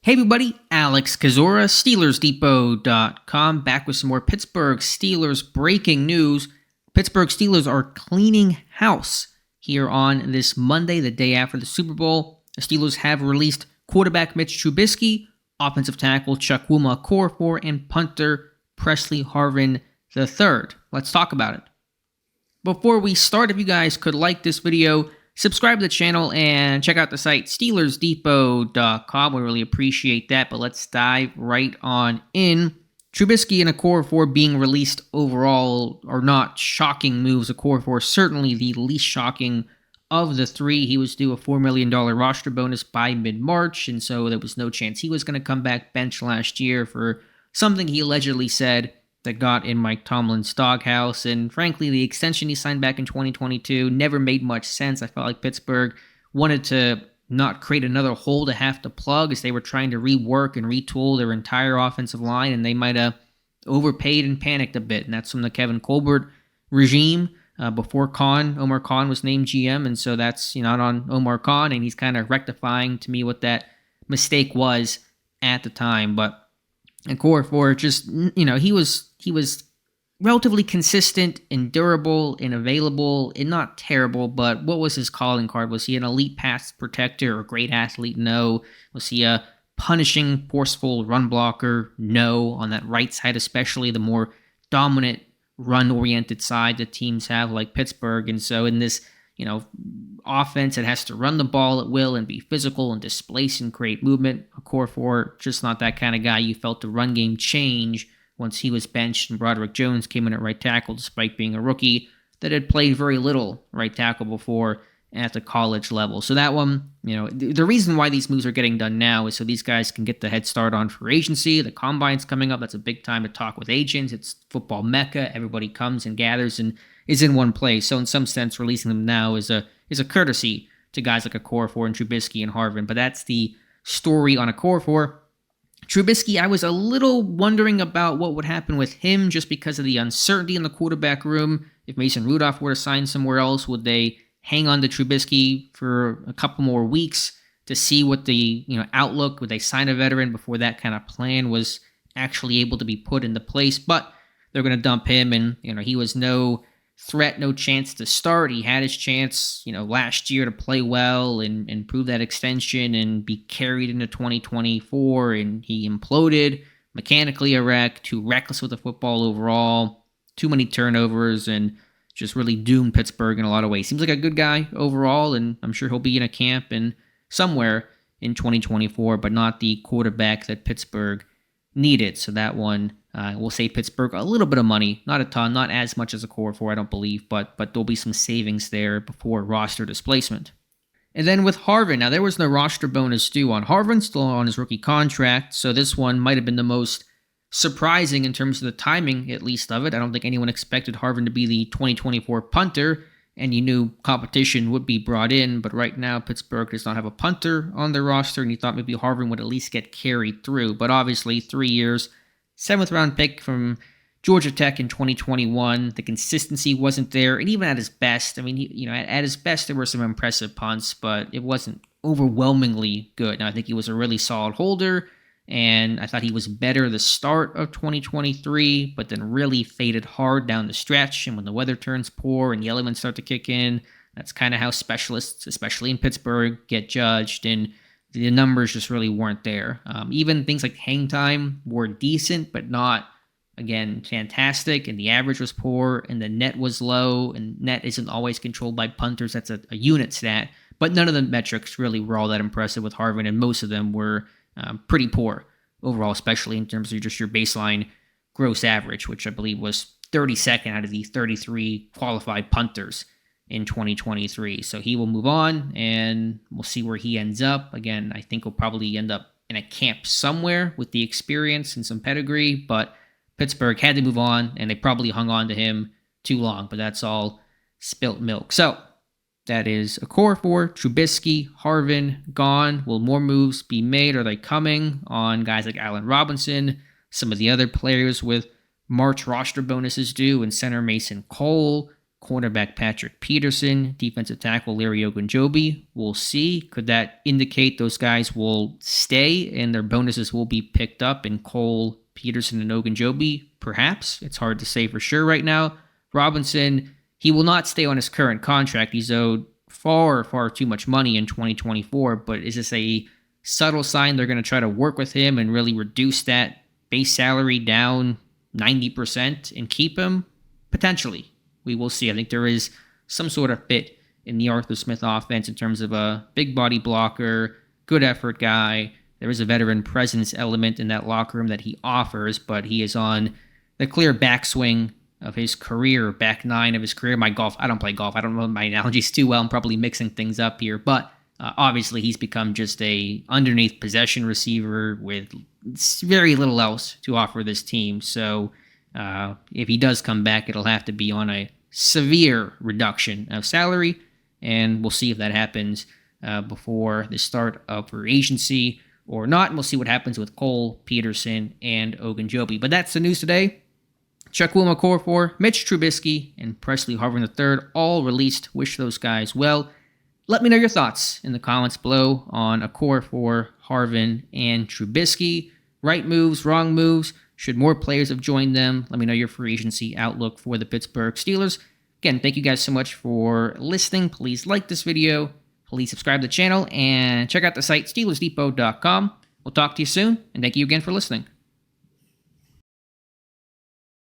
Hey everybody, Alex Kazora, SteelersDepot.com, back with some more Pittsburgh Steelers breaking news. Pittsburgh Steelers are cleaning house here on this Monday, the day after the Super Bowl. The Steelers have released quarterback Mitch Trubisky, offensive tackle Chukwuma, Okorafor, and punter Pressley Harvin III. Let's talk about it. Before we start, if you guys could like this video, subscribe to the channel and check out the site SteelersDepot.com. We really appreciate that, but let's dive right on in. Trubisky and Okorafor being released overall are not shocking moves. Okorafor certainly the least shocking of the three. He was due a $4 million roster bonus by mid-March, and so there was no chance he was going to come back bench last year for something he allegedly said that got in Mike Tomlin's doghouse, and frankly, the extension he signed back in 2022 never made much sense. I felt like Pittsburgh wanted to not create another hole to have to plug as they were trying to rework and retool their entire offensive line, and they might have overpaid and panicked a bit, and that's from the Kevin Colbert regime before Omar Khan was named GM, and so that's not on Omar Khan, and he's kind of rectifying to me what that mistake was at the time, but Okorafor just, he was relatively consistent and durable and available and not terrible, but what was his calling card? Was he an elite pass protector or a great athlete? No. Was he a punishing, forceful run blocker? No. On that right side, especially the more dominant run-oriented side that teams have like Pittsburgh. And so in this, offense that has to run the ball at will and be physical and displace and create movement, Okorafor, just not that kind of guy. You felt the run game change once he was benched and Broderick Jones came in at right tackle despite being a rookie that had played very little right tackle before at the college level. So that one, the reason why these moves are getting done now is so these guys can get the head start on free agency. The combine's coming up. That's a big time to talk with agents. It's football mecca. Everybody comes and gathers and is in one place. So in some sense, releasing them now is a courtesy to guys like Okorafor and Trubisky and Harvin. But that's the story on Okorafor. Trubisky, I was a little wondering about what would happen with him just because of the uncertainty in the quarterback room. If Mason Rudolph were to sign somewhere else, would they hang on to Trubisky for a couple more weeks to see what the outlook? Would they sign a veteran before that kind of plan was actually able to be put into place? But they're going to dump him, and he was no threat, no chance to start. He had his chance, last year to play well and prove that extension and be carried into 2024, and he imploded, mechanically a wreck, too reckless with the football overall, too many turnovers, and just really doomed Pittsburgh in a lot of ways. Seems like a good guy overall, and I'm sure he'll be in a camp and somewhere in 2024, but not the quarterback that Pittsburgh needed. So that one will save Pittsburgh a little bit of money, not a ton, not as much as Okorafor, I don't believe, but there'll be some savings there before roster displacement. And then with Harvin, now there was no roster bonus due on Harvin, still on his rookie contract, so this one might have been the most surprising in terms of the timing, at least, of it. I don't think anyone expected Harvin to be the 2024 punter, and you knew competition would be brought in, but right now Pittsburgh does not have a punter on their roster, and you thought maybe Harvin would at least get carried through, but obviously 3 years, 7th round pick from Georgia Tech in 2021. The consistency wasn't there, and even at his best, at his best there were some impressive punts, but it wasn't overwhelmingly good. Now I think he was a really solid holder, and I thought he was better the start of 2023, but then really faded hard down the stretch, and when the weather turns poor and the elements start to kick in, that's kind of how specialists, especially in Pittsburgh, get judged, and the numbers just really weren't there. Even things like hang time were decent, but not, again, fantastic, and the average was poor, and the net was low, and net isn't always controlled by punters. That's a unit stat, but none of the metrics really were all that impressive with Harvin, and most of them were pretty poor overall, especially in terms of just your baseline gross average, which I believe was 32nd out of the 33 qualified punters in 2023. So he will move on, and we'll see where he ends up. Again, I think he'll probably end up in a camp somewhere with the experience and some pedigree, but Pittsburgh had to move on, and they probably hung on to him too long, but that's all spilt milk. So that is Okorafor, Trubisky, Harvin, gone. Will more moves be made? Are they coming on guys like Allen Robinson, some of the other players with March roster bonuses due, and center Mason Cole, cornerback Patrick Peterson, defensive tackle Larry Ogunjobi. We'll see. Could that indicate those guys will stay and their bonuses will be picked up in Cole, Peterson, and Ogunjobi? Perhaps. It's hard to say for sure right now. Robinson, he will not stay on his current contract. He's owed far, far too much money in 2024, but is this a subtle sign they're going to try to work with him and really reduce that base salary down 90% and keep him? Potentially. We will see. I think there is some sort of fit in the Arthur Smith offense in terms of a big body blocker, good effort guy. There is a veteran presence element in that locker room that he offers, but he is on the clear backswing of his career, back nine of his career. I don't play golf. I don't know my analogies too well. I'm probably mixing things up here, but obviously he's become just a underneath possession receiver with very little else to offer this team. So if he does come back, it'll have to be on a severe reduction of salary, and we'll see if that happens before the start of free agency or not, and we'll see what happens with Cole, Peterson, and Ogunjobi. But that's the news today. Chukwuma, Okorafor, Mitch, Trubisky, and Pressley, Harvin III, all released. Wish those guys well. Let me know your thoughts in the comments below on Okorafor, Harvin, and Trubisky. Right moves, wrong moves. Should more players have joined them? Let me know your free agency outlook for the Pittsburgh Steelers. Again, thank you guys so much for listening. Please like this video. Please subscribe to the channel and check out the site SteelersDepot.com. We'll talk to you soon, and thank you again for listening.